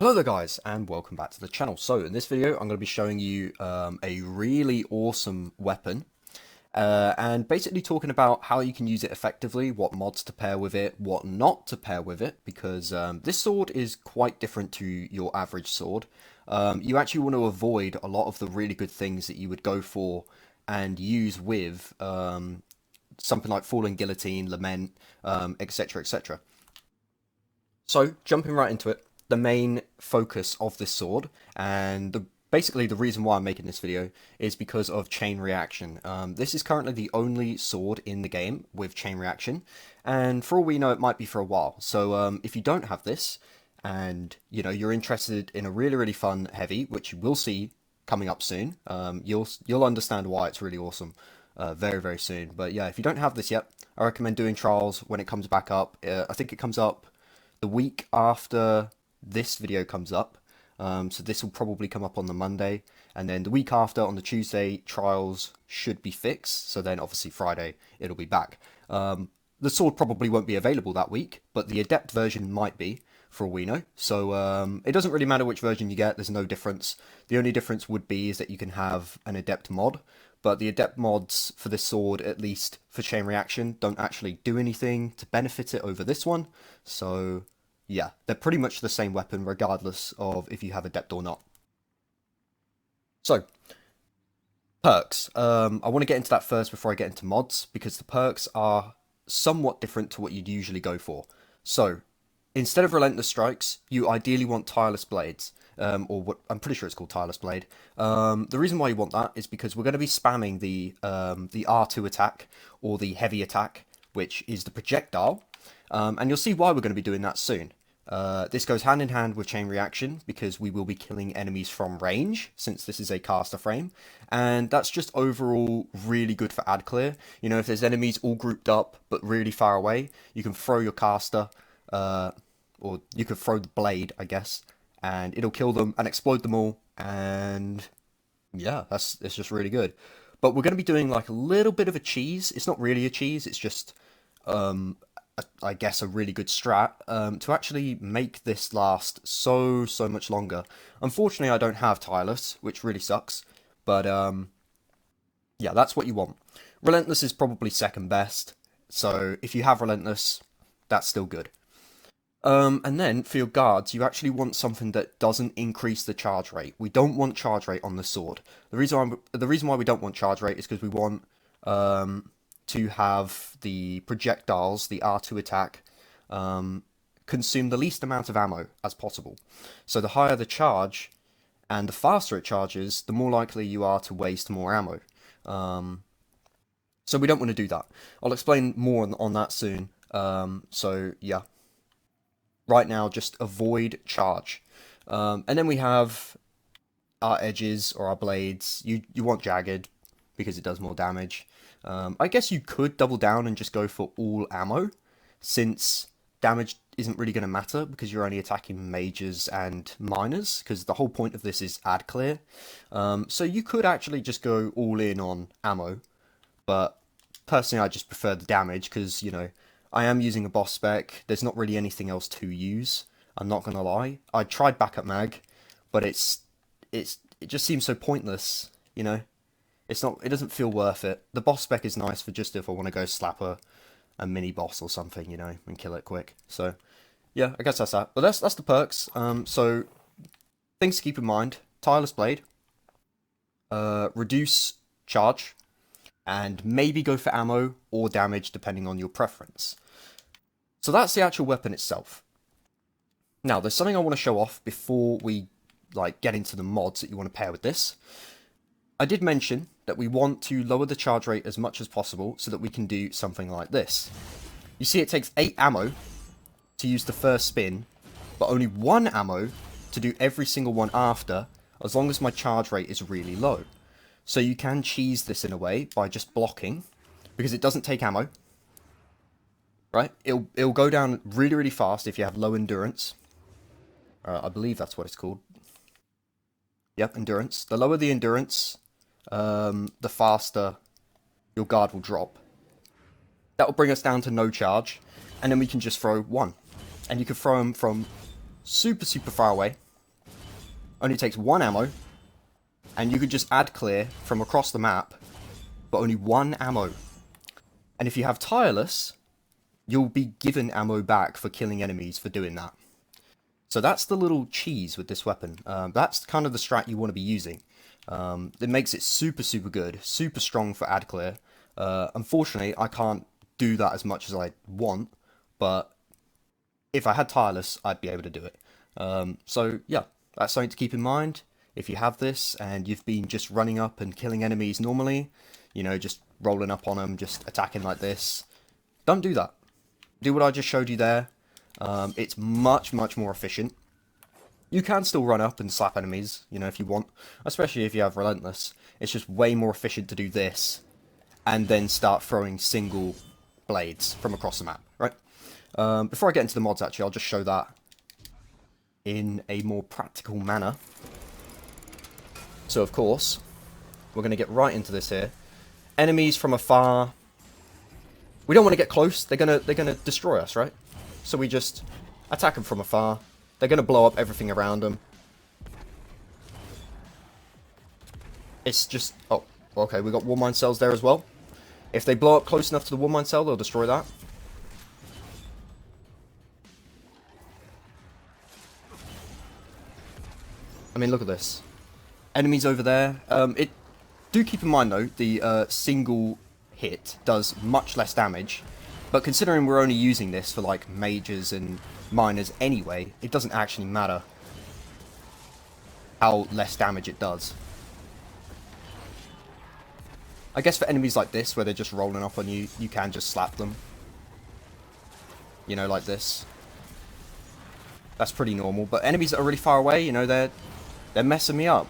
Hello there guys, and welcome back to the channel. So in this video I'm going to be showing you a really awesome weapon and basically talking about how you can use it effectively, what mods to pair with it, what not to pair with it, because this sword is quite different to your average sword. You actually want to avoid a lot of the really good things that you would go for and use with something like Falling Guillotine, Lament, etc, etc. So jumping right into it, the main focus of this sword, and basically the reason why I'm making this video is because of Chain Reaction. This is currently the only sword in the game with Chain Reaction, and for all we know it might be for a while. So if you don't have this, and you're interested in a really fun heavy, which you will see coming up soon, you'll understand why it's really awesome very soon. But yeah, if you don't have this yet, I recommend doing trials when it comes back up. I think it comes up the week after this video comes up, so this will probably come up on the Monday, and then the week after on the Tuesday trials should be fixed, so then obviously Friday it'll be back. The sword probably won't be available that week, but the Adept version might be, for all we know, so it doesn't really matter which version you get, there's no difference. The only difference would be is that you can have an Adept mod, but the Adept mods for this sword, at least for Chain Reaction, don't actually do anything to benefit it over this one, so yeah, they're pretty much the same weapon regardless of if you have Adept or not. So, perks. I want to get into that first before I get into mods, because the perks are somewhat different to what you'd usually go for. So, instead of Relentless Strikes, you ideally want Tireless Blades, or what I'm pretty sure it's called Tireless Blade. The reason why you want that is because we're going to be spamming the R2 attack, or the heavy attack, which is the projectile, and you'll see why we're going to be doing that soon. This goes hand in hand with Chain Reaction because we will be killing enemies from range, since this is a caster frame, and that's just overall really good for ad clear. If there's enemies all grouped up but really far away, you can throw your caster, or you could throw the blade, I guess, and it'll kill them and explode them all, and yeah, it's just really good. But we're going to be doing like a little bit of a cheese. It's not really a cheese, it's just I guess a really good strat to actually make this last so much longer. Unfortunately, I don't have Tireless, which really sucks, but yeah, that's what you want. Relentless is probably second best, so if you have Relentless, that's still good. And then for your guards, you actually want something that doesn't increase the charge rate. We don't want charge rate on the sword. The reason why we don't want charge rate is because we want to have the projectiles, the R2 attack, consume the least amount of ammo as possible. So the higher the charge, and the faster it charges, the more likely you are to waste more ammo. So we don't want to do that. I'll explain more on that soon. So yeah, right now just avoid charge. And then we have our edges or our blades. You want jagged because it does more damage. I guess you could double down and just go for all ammo, since damage isn't really going to matter because you're only attacking mages and miners, because the whole point of this is ad clear. So you could actually just go all in on ammo, but personally I just prefer the damage because, I am using a boss spec, there's not really anything else to use, I'm not going to lie. I tried backup mag, but it just seems so pointless, It doesn't feel worth it. The boss spec is nice for just if I want to go slap a mini boss or something, and kill it quick. So, yeah, I guess that's that. But that's the perks. So, things to keep in mind. Tireless Blade. Reduce charge. And maybe go for ammo or damage depending on your preference. So that's the actual weapon itself. Now, there's something I want to show off before we get into the mods that you want to pair with this. I did mention that we want to lower the charge rate as much as possible so that we can do something like this. You see it takes 8 ammo to use the first spin, but only 1 ammo to do every single one after, as long as my charge rate is really low. So you can cheese this in a way by just blocking, because it doesn't take ammo. Right? It'll go down really fast if you have low endurance. I believe that's what it's called. Yep, endurance. The lower the endurance, the faster your guard will drop. That will bring us down to no charge, and then we can just throw 1. And you can throw them from super far away, only takes 1 ammo, and you could just add clear from across the map, but only 1 ammo. And if you have tireless, you'll be given ammo back for killing enemies for doing that. So that's the little cheese with this weapon. That's kind of the strat you want to be using. It makes it super, super good, super strong for add clear. Unfortunately, I can't do that as much as I want, but if I had tireless, I'd be able to do it. So yeah, that's something to keep in mind. If you have this and you've been just running up and killing enemies normally, you know, just rolling up on them, just attacking like this, don't do that. Do what I just showed you there. It's much, much more efficient. You can still run up and slap enemies, you know, if you want, especially if you have Relentless. It's just way more efficient to do this and then start throwing single blades from across the map, right? Before I get into the mods, actually, I'll just show that in a more practical manner. So, of course, we're going to get right into this here. Enemies from afar. We don't want to get close. They're gonna destroy us, right? So we just attack them from afar. They're going to blow up everything around them. It's just... Oh, okay, we got Warmind Cells there as well. If they blow up close enough to the Warmind Cell, they'll destroy that. I mean, look at this. Enemies over there. Do keep in mind, though, the single hit does much less damage. But considering we're only using this for, like, mages and miners anyway, it doesn't actually matter how less damage it does. I guess for enemies like this, where they're just rolling up on you, you can just slap them. You know, like this. That's pretty normal. But enemies that are really far away, you know, they're messing me up.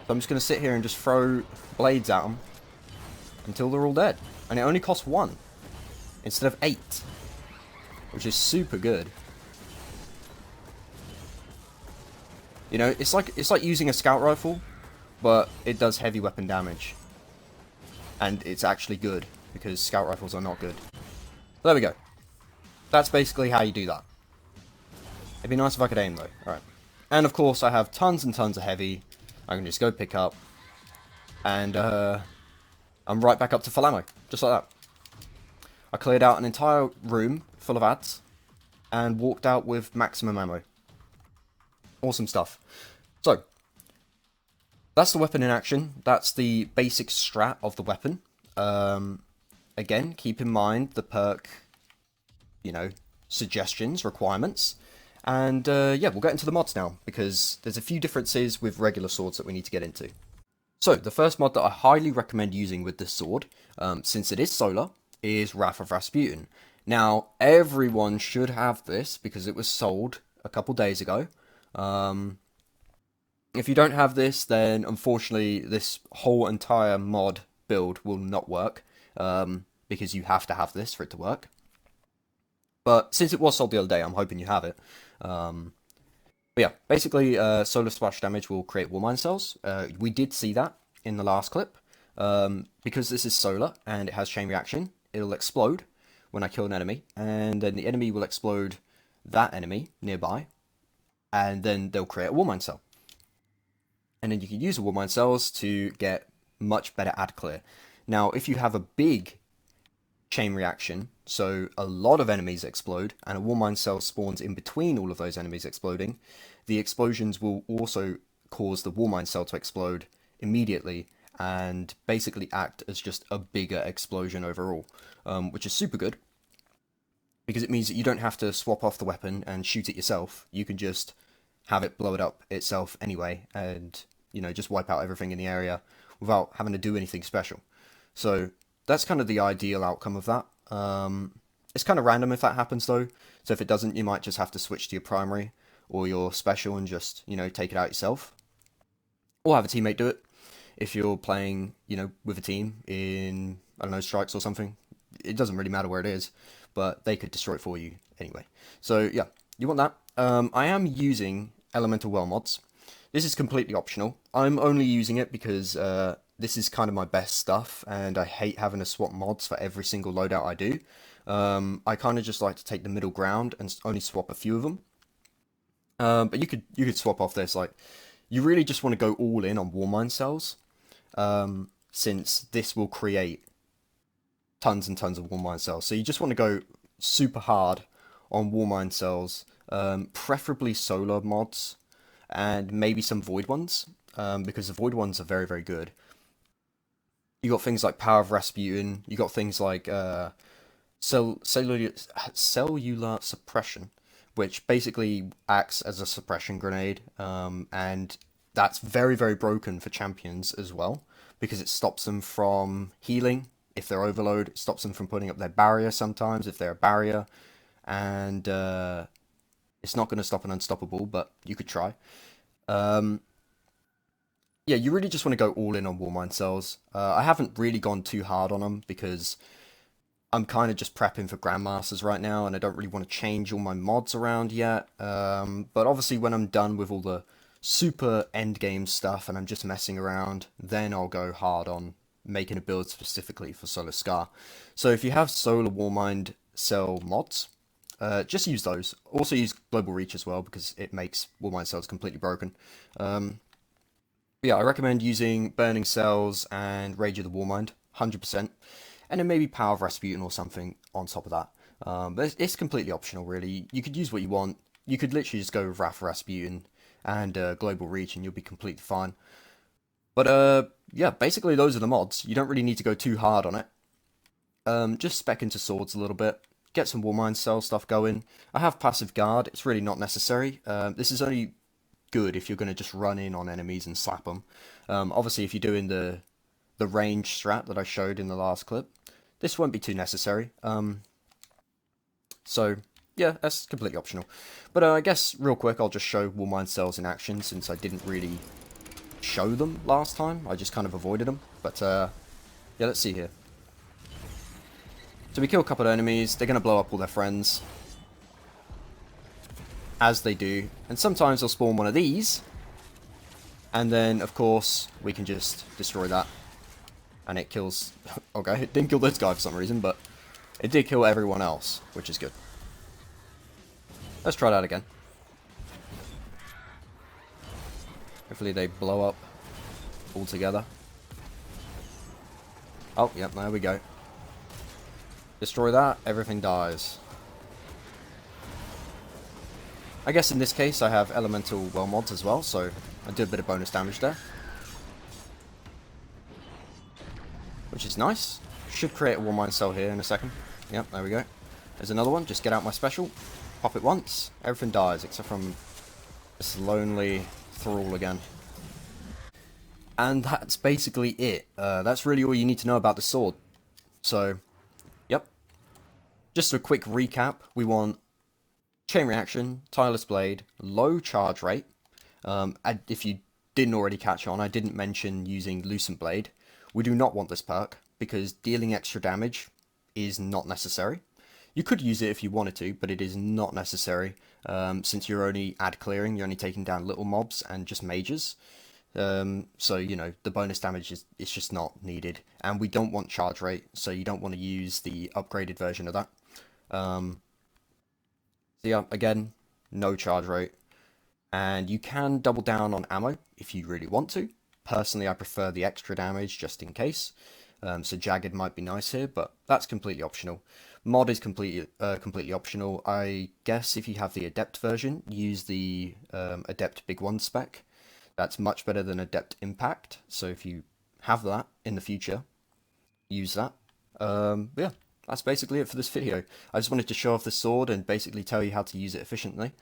So I'm just going to sit here and just throw blades at them until they're all dead. And it only costs 1 instead of 8, which is super good. You know, it's like using a scout rifle, but it does heavy weapon damage. And it's actually good, because scout rifles are not good. There we go. That's basically how you do that. It'd be nice if I could aim, though. Alright. And, of course, I have tons and tons of heavy. I can just go pick up. And, I'm right back up to full ammo. Just like that. I cleared out an entire room full of ads. And walked out with maximum ammo. Awesome stuff. So, that's the weapon in action. That's the basic strat of the weapon. Again, keep in mind the perk, you know, suggestions, requirements. And yeah, we'll get into the mods now, because there's a few differences with regular swords that we need to get into. So, the first mod that I highly recommend using with this sword, since it is Sola, is Wrath of Rasputin. Now, everyone should have this, because it was sold a couple days ago. If you don't have this, then unfortunately this whole entire mod build will not work, because you have to have this for it to work. But since it was sold the other day, I'm hoping you have it. But yeah, basically solar splash damage will create Warmind Cells. We did see that in the last clip. Because this is solar and it has chain reaction, it'll explode when I kill an enemy, and then the enemy will explode that enemy nearby, and then they'll create a Warmind Cell. And then you can use the Warmind Cells to get much better ad clear. Now, if you have a big chain reaction, so a lot of enemies explode, and a Warmind Cell spawns in between all of those enemies exploding, the explosions will also cause the Warmind Cell to explode immediately, and basically act as just a bigger explosion overall, which is super good, because it means that you don't have to swap off the weapon and shoot it yourself. You can just have it blow it up itself anyway, and, you know, just wipe out everything in the area without having to do anything special. So that's kind of the ideal outcome of that. It's kind of random if that happens, though, so if it doesn't, you might just have to switch to your primary or your special and just, you know, take it out yourself, or have a teammate do it. If you're playing, you know, with a team in, I don't know, strikes or something, it doesn't really matter where it is, but they could destroy it for you anyway. So yeah, you want that. I am using Elemental Well mods. This is completely optional. I'm only using it because this is kind of my best stuff, and I hate having to swap mods for every single loadout I do. I kind of just like to take the middle ground and only swap a few of them. But you could swap off this. Like, you really just want to go all in on Warmind Cells, since this will create tons and tons of Warmind Cells. So you just want to go super hard on Warmind Cells, preferably Sola mods, and maybe some Void ones, because the Void ones are very, very good. You got things like Power of Rasputin, you got things like cellular suppression, which basically acts as a suppression grenade, and that's very, very broken for champions as well, because it stops them from healing if they're overload, it stops them from putting up their barrier sometimes if they're a barrier, and it's not going to stop an unstoppable, but you could try. Um, yeah, you really just want to go all in on Warmind Cells. I haven't really gone too hard on them because I'm kind of just prepping for Grandmasters right now, and I don't really want to change all my mods around yet. But obviously, when I'm done with all the super endgame stuff and I'm just messing around, then I'll go hard on making a build specifically for Sola Scar. So if you have Solar Warmind Cell mods, just use those. Also use Global Reach as well, because it makes Warmind Cells completely broken. Yeah, I recommend using Burning Cells and Rage of the Warmind, 100%. And then maybe Power of Rasputin or something on top of that. But it's completely optional, really. You could use what you want. You could literally just go with Wrath of Rasputin and Global Reach, and you'll be completely fine. But yeah, basically those are the mods. You don't really need to go too hard on it. Just spec into swords a little bit. Get some Warmind Cell stuff going. I have Passive Guard. It's really not necessary. This is only good if you're going to just run in on enemies and slap them. Obviously, if you're doing the range strat that I showed in the last clip, this won't be too necessary. So yeah, that's completely optional. But I guess real quick, I'll just show Warmind Cells in action, since I didn't really show them last time. I just kind of avoided them. But yeah, let's see here. So we kill a couple of enemies. They're going to blow up all their friends, as they do. And sometimes they'll spawn one of these. And then, of course, we can just destroy that. And it kills... Okay, it didn't kill this guy for some reason, but it did kill everyone else, which is good. Let's try that again. Hopefully they blow up all together. Oh, yep, there we go. Destroy that, everything dies. I guess in this case I have elemental well mods as well, so I do a bit of bonus damage there. Which is nice. Should create a Warmind Cell here in a second. Yep, there we go. There's another one, just get out my special. Pop it once, everything dies except from this lonely thrall again. And that's basically it. That's really all you need to know about the sword. So, yep. Just a quick recap. We want Chain Reaction, Tireless Blade, low charge rate. If you didn't already catch on, I didn't mention using Lucent Blade. We do not want this perk, because dealing extra damage is not necessary. You could use it if you wanted to, but it is not necessary, since you're only ad clearing, you're only taking down little mobs and just mages. So, you know, the bonus damage is just not needed. And we don't want charge rate, so you don't want to use the upgraded version of that. So yeah, again, no charge rate. And you can double down on ammo if you really want to. Personally, I prefer the extra damage just in case. So Jagged might be nice here, but that's completely optional. Mod is completely optional. I guess if you have the Adept version, use the Adept Big One spec. That's much better than Adept Impact. So if you have that in the future, use that. Yeah, that's basically it for this video. I just wanted to show off the sword and basically tell you how to use it efficiently,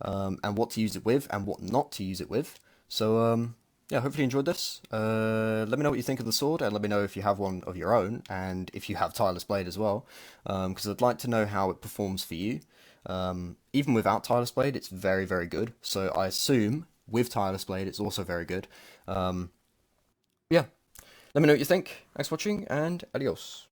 and what to use it with and what not to use it with. So yeah, hopefully you enjoyed this. Let me know what you think of the sword, and let me know if you have one of your own, and if you have Tireless Blade as well, because I'd like to know how it performs for you. Even without Tireless Blade, it's very, very good. So I assume with Tireless Blade, it's also very good. Yeah, let me know what you think. Thanks for watching, and adios.